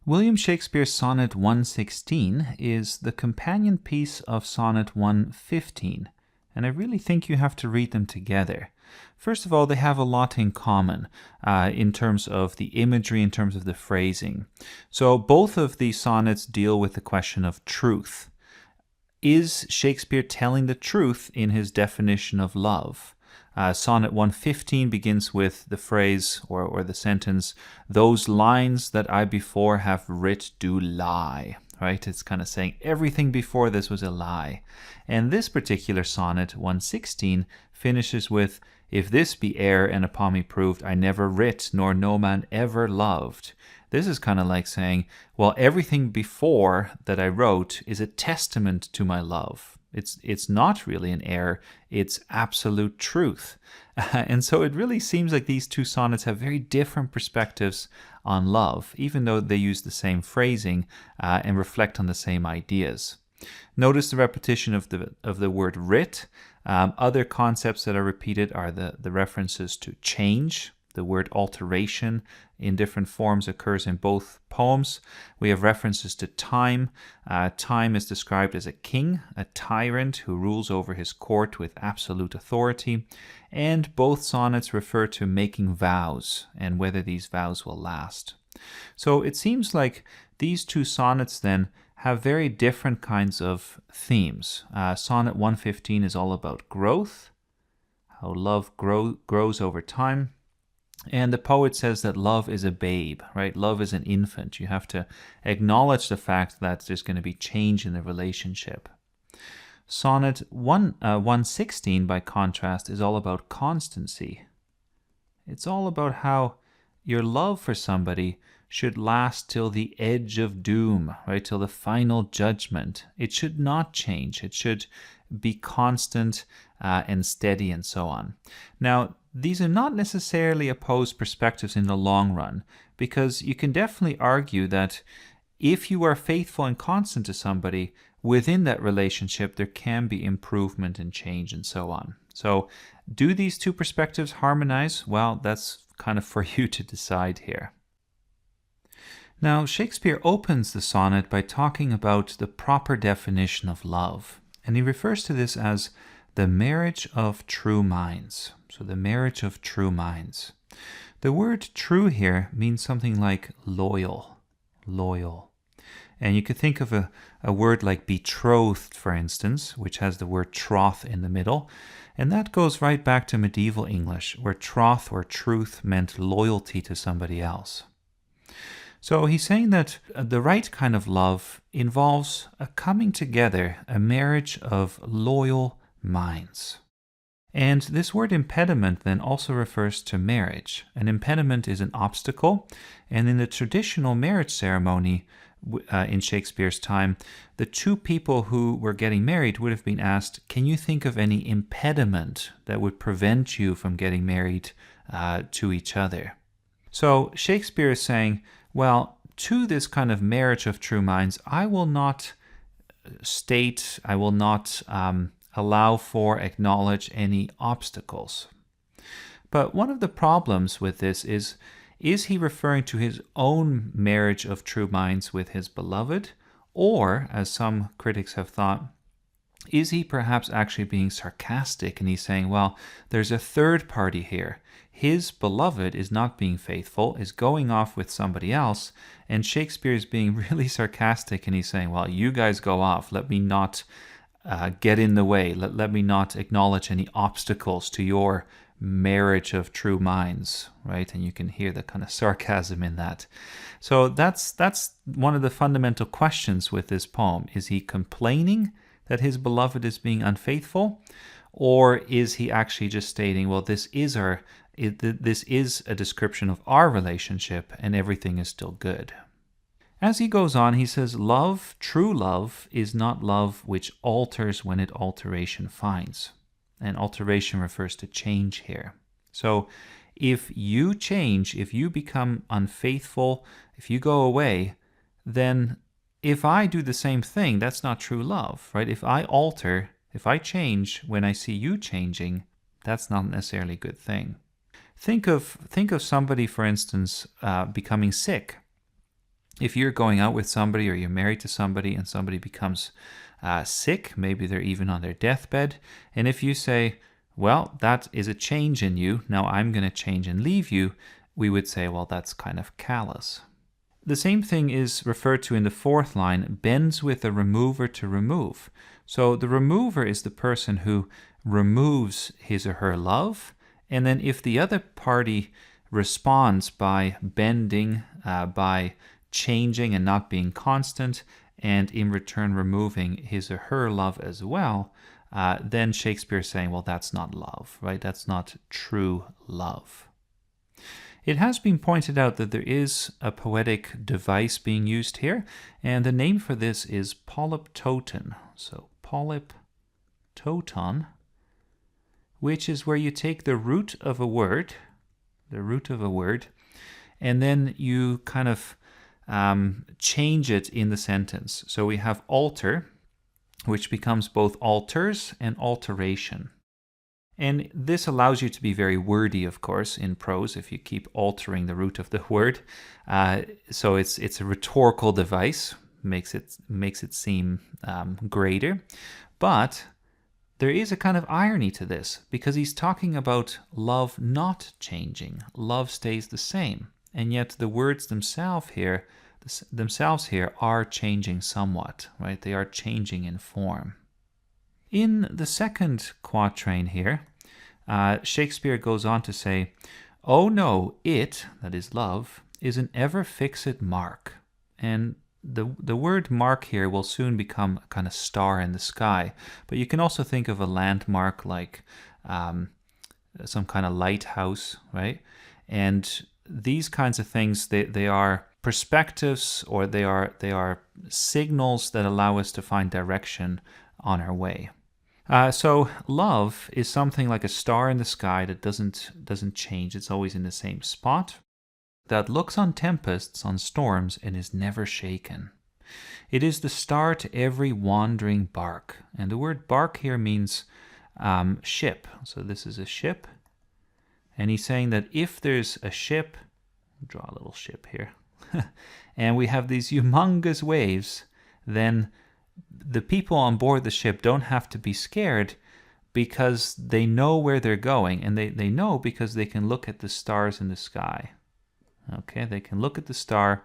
William Shakespeare's Sonnet 116 is the companion piece of Sonnet 115, and I really think you have to read them together. First of all, they have a lot in common in terms of the imagery, in terms of the phrasing. So both of these sonnets deal with the question of truth. Is Shakespeare telling the truth in his definition of love? Sonnet 115 begins with the phrase or the sentence, "Those lines that I before have writ do lie." Right? It's kind of saying everything before this was a lie. And this particular sonnet, 116, finishes with, "If this be error and upon me proved, I never writ, nor no man ever loved." This is kind of like saying, well, everything before that I wrote is a testament to my love. It's not really an error, it's absolute truth. And so it really seems like these two sonnets have very different perspectives on love, even though they use the same phrasing and reflect on the same ideas. Notice the repetition of the word writ. Other concepts that are repeated are the references to change. The word alteration in different forms occurs in both poems. We have references to time. Time is described as a king, a tyrant who rules over his court with absolute authority. And both sonnets refer to making vows and whether these vows will last. So it seems like these two sonnets then have very different kinds of themes. Sonnet 115 is all about growth, how love grows over time. And the poet says that love is a babe, right? Love is an infant. You have to acknowledge the fact that there's going to be change in the relationship. Sonnet 116, by contrast, is all about constancy. It's all about how your love for somebody should last till the edge of doom, right? Till the final judgment. It should not change. It should be constant and steady and so on. Now, these are not necessarily opposed perspectives in the long run, because you can definitely argue that if you are faithful and constant to somebody, within that relationship there can be improvement and change and so on. So do these two perspectives harmonize? Well, that's kind of for you to decide here. Now, Shakespeare opens the sonnet by talking about the proper definition of love, and he refers to this as the marriage of true minds. So the marriage of true minds. The word true here means something like loyal. And you could think of a word like betrothed, for instance, which has the word troth in the middle. And that goes right back to medieval English, where troth or truth meant loyalty to somebody else. So he's saying that the right kind of love involves a coming together, a marriage of loyal minds. And this word impediment then also refers to marriage. An impediment is an obstacle, and in the traditional marriage ceremony in Shakespeare's time, the two people who were getting married would have been asked, can you think of any impediment that would prevent you from getting married to each other? So Shakespeare is saying, well, to this kind of marriage of true minds, I will not allow for, acknowledge any obstacles. But one of the problems with this is he referring to his own marriage of true minds with his beloved? Or, as some critics have thought, is he perhaps actually being sarcastic and he's saying, well, there's a third party here. His beloved is not being faithful, is going off with somebody else, and Shakespeare is being really sarcastic and he's saying, well, you guys go off, let me not get in the way. Let me not acknowledge any obstacles to your marriage of true minds, right? And you can hear the kind of sarcasm in that. So that's one of the fundamental questions with this poem. Is he complaining that his beloved is being unfaithful? Or is he actually just stating, well, this is a description of our relationship and everything is still good? As he goes on, he says, love, true love, is not love which alters when it alteration finds. And alteration refers to change here. So if you change, if you become unfaithful, if you go away, then if I do the same thing, that's not true love, right? If I alter, if I change when I see you changing, that's not necessarily a good thing. Think of somebody, for instance, becoming sick. If you're going out with somebody or you're married to somebody and somebody becomes sick, maybe they're even on their deathbed, and if you say, well, that is a change in you, now I'm going to change and leave you, we would say, well, that's kind of callous. The same thing is referred to in the fourth line, bends with a remover to remove. So the remover is the person who removes his or her love, and then if the other party responds by bending, by changing and not being constant, and in return removing his or her love as well, then Shakespeare is saying, well, that's not love, right? That's not true love. It has been pointed out that there is a poetic device being used here, and the name for this is polyptoton. So polyptoton, which is where you take the root of a word, and then you kind of change it in the sentence. So we have alter, which becomes both alters and alteration. And this allows you to be very wordy, of course, in prose if you keep altering the root of the word. So it's a rhetorical device, makes it seem greater. But there is a kind of irony to this, because he's talking about love not changing. Love stays the same. And yet the words themselves here are changing somewhat, right? They are changing in form. In the second quatrain here, Shakespeare goes on to say, "Oh no, it," that is love, "is an ever-fixed mark." And the word mark here will soon become a kind of star in the sky. But you can also think of a landmark like some kind of lighthouse, right? And these kinds of things, they are perspectives, or they are signals that allow us to find direction on our way. So love is something like a star in the sky that doesn't change. It's always in the same spot, that looks on tempests, on storms, and is never shaken. It is the star to every wandering bark. And the word bark here means ship. So this is a ship. And he's saying that if there's a ship, draw a little ship here, and we have these humongous waves, then the people on board the ship don't have to be scared, because they know where they're going, and they know because they can look at the stars in the sky. Okay, they can look at the star.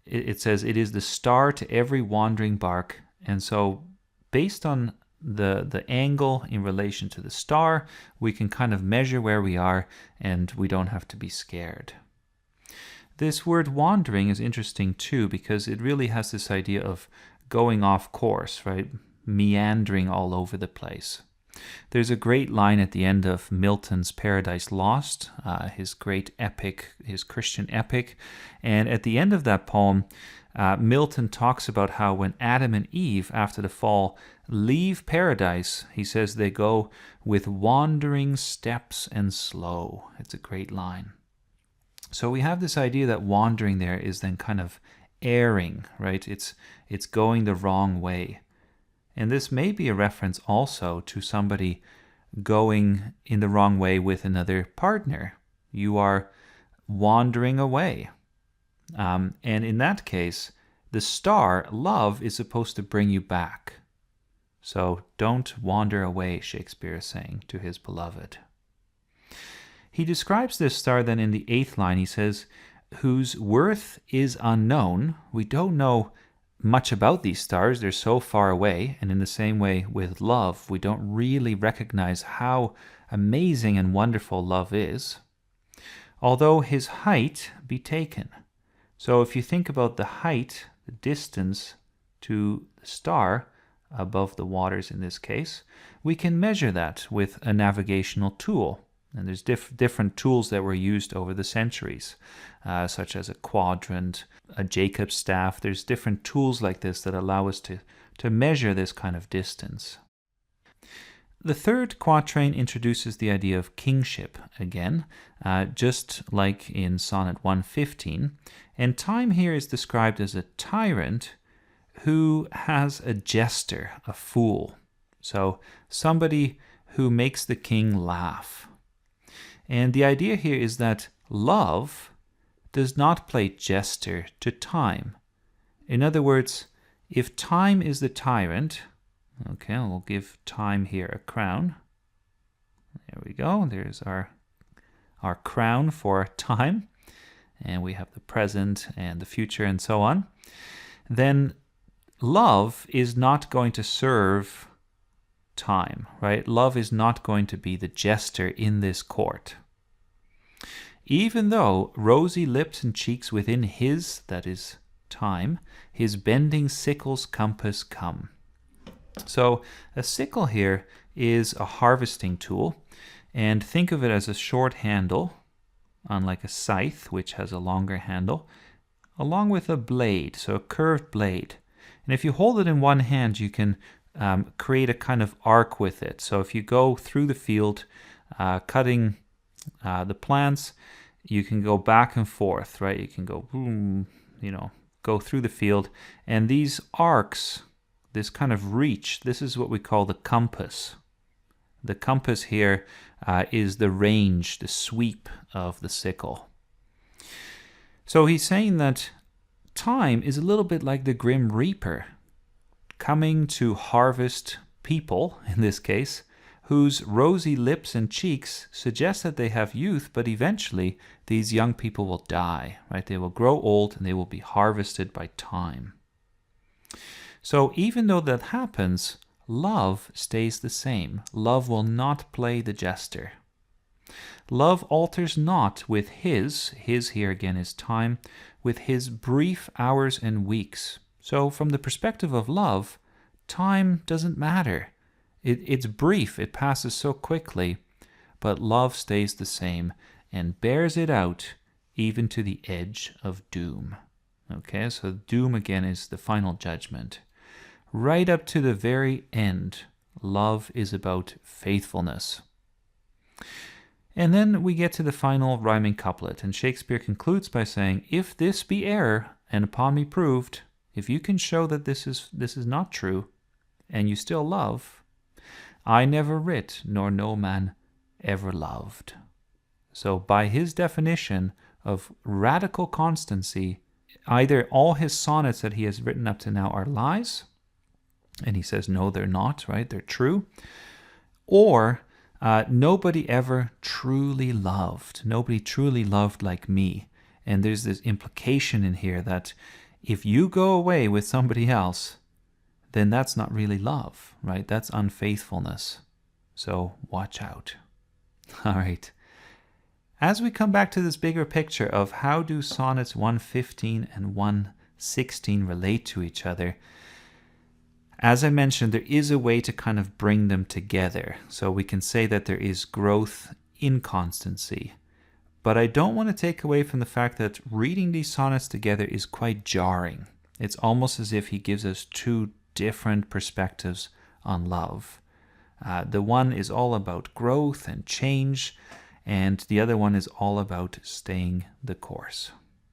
It says it is the star to every wandering bark, and so based on the angle in relation to the star, we can kind of measure where we are, and we don't have to be scared. This word wandering is interesting too, because it really has this idea of going off course, right? Meandering all over the place. There's a great line at the end of Milton's Paradise Lost, his great epic, his Christian epic. And at the end of that poem, Milton talks about how when Adam and Eve, after the fall, leave paradise, he says they go with wandering steps and slow. It's a great line. So we have this idea that wandering there is then kind of erring, right? It's going the wrong way. And this may be a reference also to somebody going in the wrong way with another partner. You are wandering away. And in that case, the star, love, is supposed to bring you back. So don't wander away, Shakespeare is saying to his beloved. He describes this star then in the 8th line. He says, whose worth is unknown. We don't know much about these stars. They're so far away. And in the same way with love, we don't really recognize how amazing and wonderful love is. Although his height be taken. So if you think about the height, the distance to the star, above the waters in this case, we can measure that with a navigational tool. And there's different tools that were used over the centuries, such as a quadrant, a Jacob's staff. There's different tools like this that allow us to measure this kind of distance. The third quatrain introduces the idea of kingship again, just like in Sonnet 115. And time here is described as a tyrant who has a jester, a fool. So somebody who makes the king laugh. And the idea here is that love does not play jester to time. In other words, if time is the tyrant, okay, we'll give time here a crown. There we go. There's our crown for time. And we have the present and the future and so on. Then love is not going to serve time, right? Love is not going to be the jester in this court. Even though rosy lips and cheeks within his, that is time, his bending sickle's compass come. So a sickle here is a harvesting tool, and think of it as a short handle, unlike a scythe, which has a longer handle, along with a blade, so a curved blade. And if you hold it in one hand, you can create a kind of arc with it. So if you go through the field cutting the plants, you can go back and forth, right? You can go boom, go through the field. And these arcs, this kind of reach, this is what we call the compass. The compass here is the range, the sweep of the sickle. So he's saying that time is a little bit like the Grim Reaper, coming to harvest people, in this case, whose rosy lips and cheeks suggest that they have youth, but eventually these young people will die, right? They will grow old and they will be harvested by time. So even though that happens, love stays the same. Love will not play the jester. Love alters not with his here again is time, with his brief hours and weeks. So from the perspective of love, time doesn't matter. It's brief, it passes so quickly, but love stays the same and bears it out even to the edge of doom. Okay, so doom again is the final judgment. Right up to the very end, love is about faithfulness. And then we get to the final rhyming couplet, and Shakespeare concludes by saying, "If this be error, and upon me proved, if you can show that this is not true, and you still love, I never writ, nor no man ever loved." So by his definition of radical constancy, either all his sonnets that he has written up to now are lies, and he says, no, they're not, right? They're true. Or nobody ever truly loved. Nobody truly loved like me. And there's this implication in here that if you go away with somebody else, then that's not really love, right? That's unfaithfulness. So watch out. All right. As we come back to this bigger picture of how do sonnets 115 and 116 relate to each other, as I mentioned, there is a way to kind of bring them together. So we can say that there is growth in constancy. But I don't want to take away from the fact that reading these sonnets together is quite jarring. It's almost as if he gives us two different perspectives on love. The one is all about growth and change, and the other one is all about staying the course.